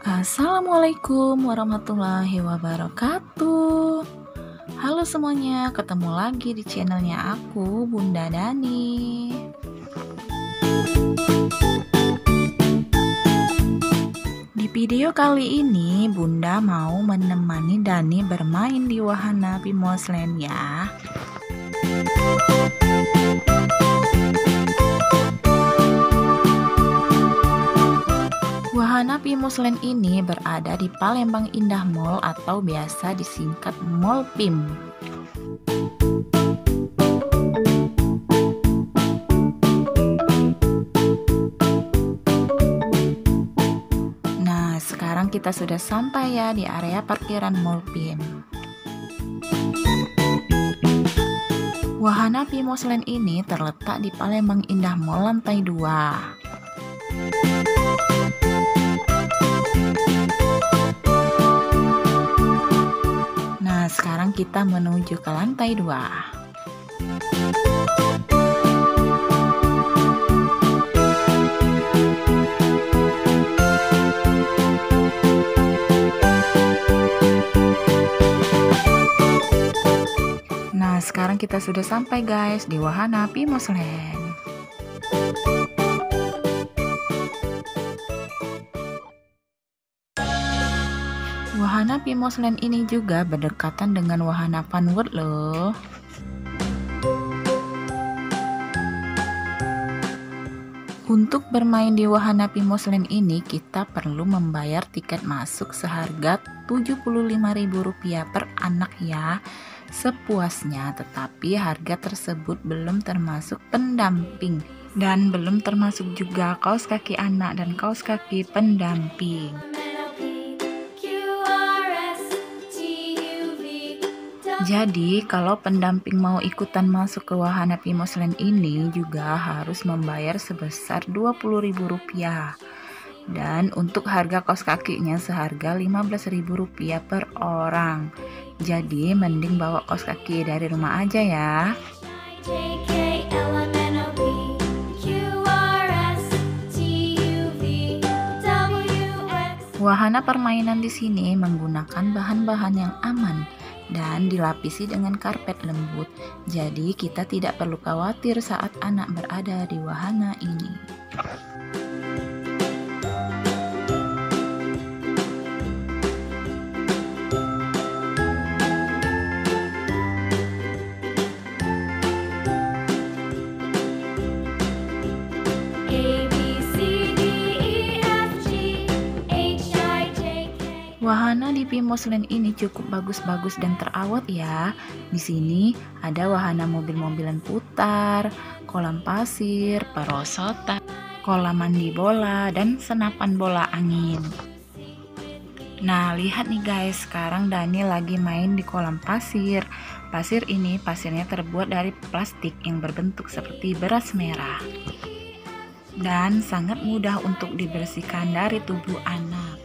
Assalamualaikum warahmatullahi wabarakatuh. Halo semuanya, ketemu lagi di channelnya aku, Bunda Dani. Di video kali ini, Bunda mau menemani Dani bermain di wahana Pimosland ya. Wahana Pimosland ini berada di Palembang Indah Mall atau biasa disingkat Mall PIM. Nah, sekarang kita sudah sampai ya di area parkiran Mall PIM. Wahana Pimosland ini terletak di Palembang Indah Mall lantai 2. Nah, sekarang kita menuju ke lantai 2. Nah, sekarang kita sudah sampai guys di wahana Pimosland. Wahana Pimosland ini juga berdekatan dengan wahana Funworld loh. Untuk bermain di wahana Pimosland ini kita perlu membayar tiket masuk seharga Rp75.000 per anak ya, sepuasnya, tetapi harga tersebut belum termasuk pendamping dan belum termasuk juga kaos kaki anak dan kaos kaki pendamping. Jadi kalau pendamping mau ikutan masuk ke wahana Pimosland ini juga harus membayar sebesar Rp20.000. Dan untuk harga kaos kakinya seharga Rp15.000 per orang. Jadi mending bawa kaos kaki dari rumah aja ya. Wahana permainan di sini menggunakan bahan-bahan yang aman dan dilapisi dengan karpet lembut. Jadi kita tidak perlu khawatir saat anak berada di wahana ini. Wahana di Pimosland ini cukup bagus-bagus dan terawat ya. Di sini ada wahana mobil-mobilan putar, kolam pasir, perosotan, kolam mandi bola, dan senapan bola angin. Nah, lihat nih guys, sekarang Dani lagi main di kolam pasir. Pasir ini pasirnya terbuat dari plastik yang berbentuk seperti beras merah. Dan sangat mudah untuk dibersihkan dari tubuh anak.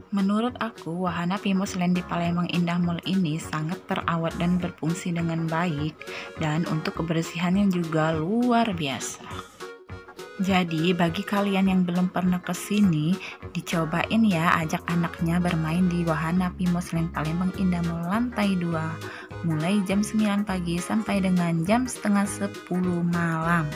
Menurut aku, wahana Pimosland di Palembang Indah Mall ini sangat terawat dan berfungsi dengan baik, dan untuk kebersihannya juga luar biasa. Jadi bagi kalian yang belum pernah kesini, dicobain ya, ajak anaknya bermain di wahana Pimosland Palembang Indah Mall lantai 2, mulai jam 9 pagi sampai dengan jam setengah 10 malam.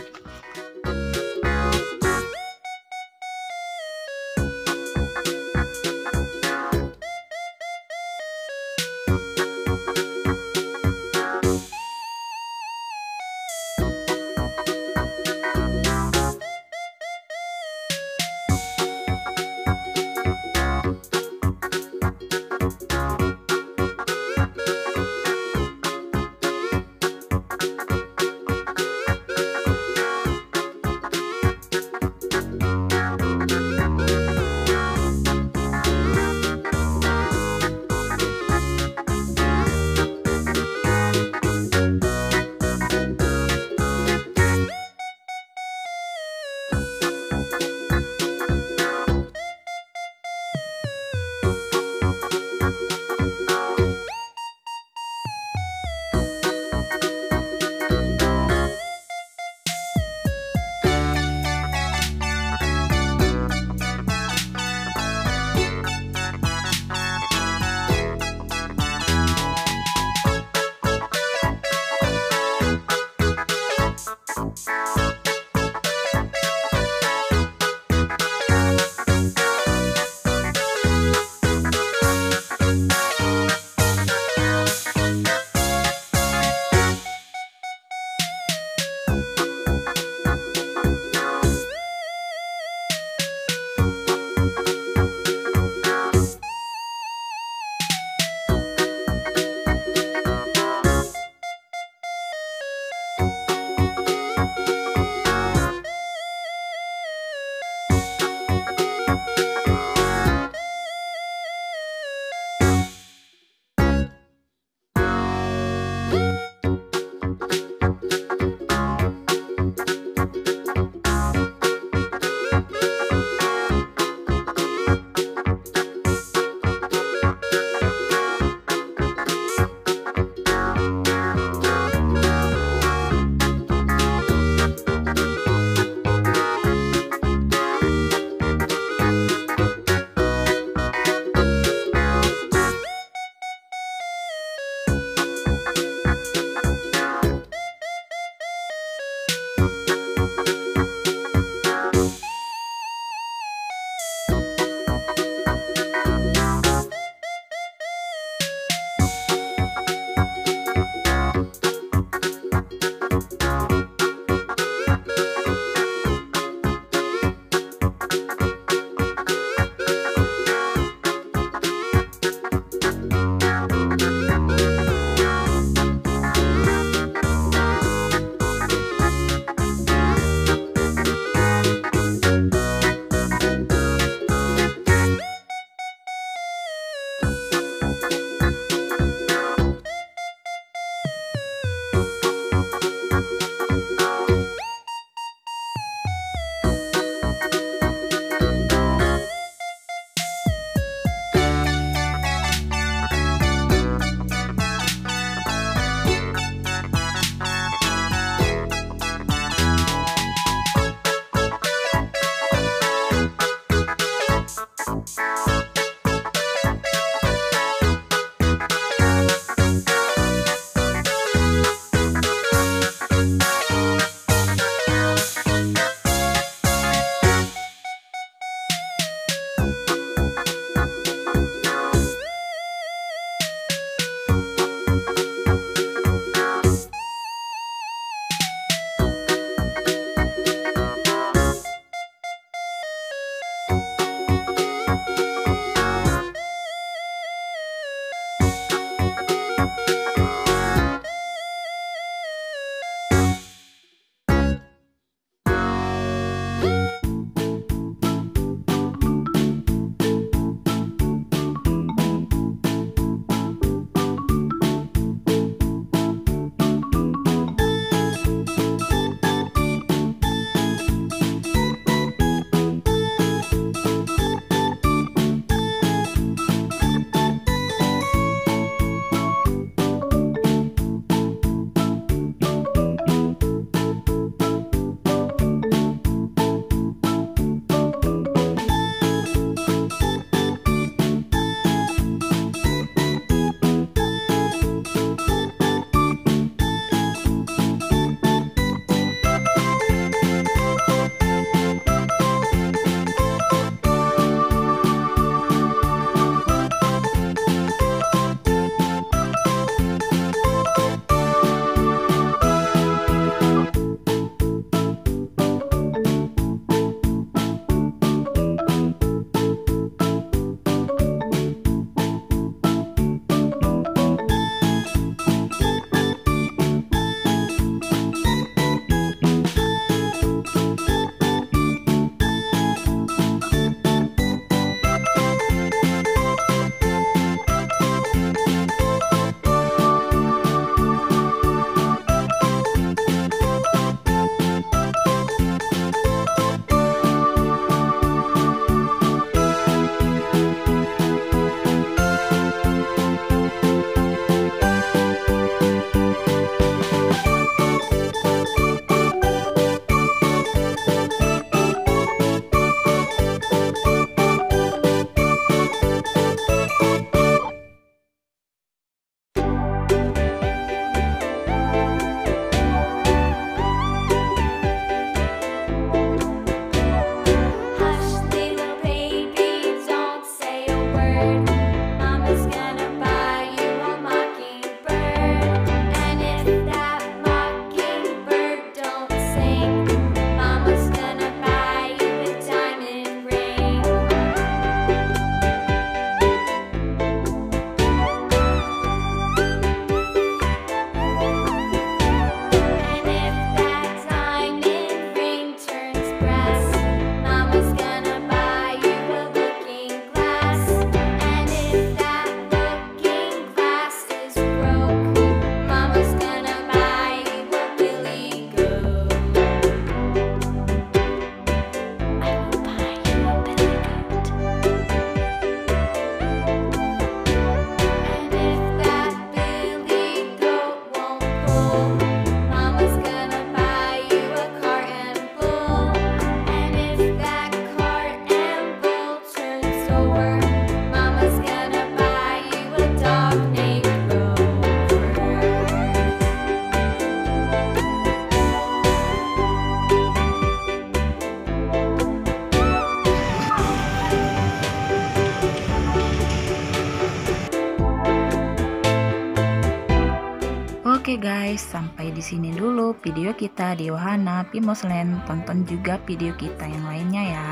di sini dulu video kita di Wahana Pimosland. Tonton juga video kita yang lainnya ya.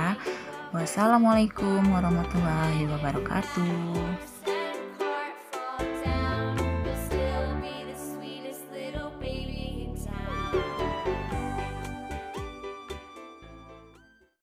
Wassalamualaikum warahmatullahi wabarakatuh.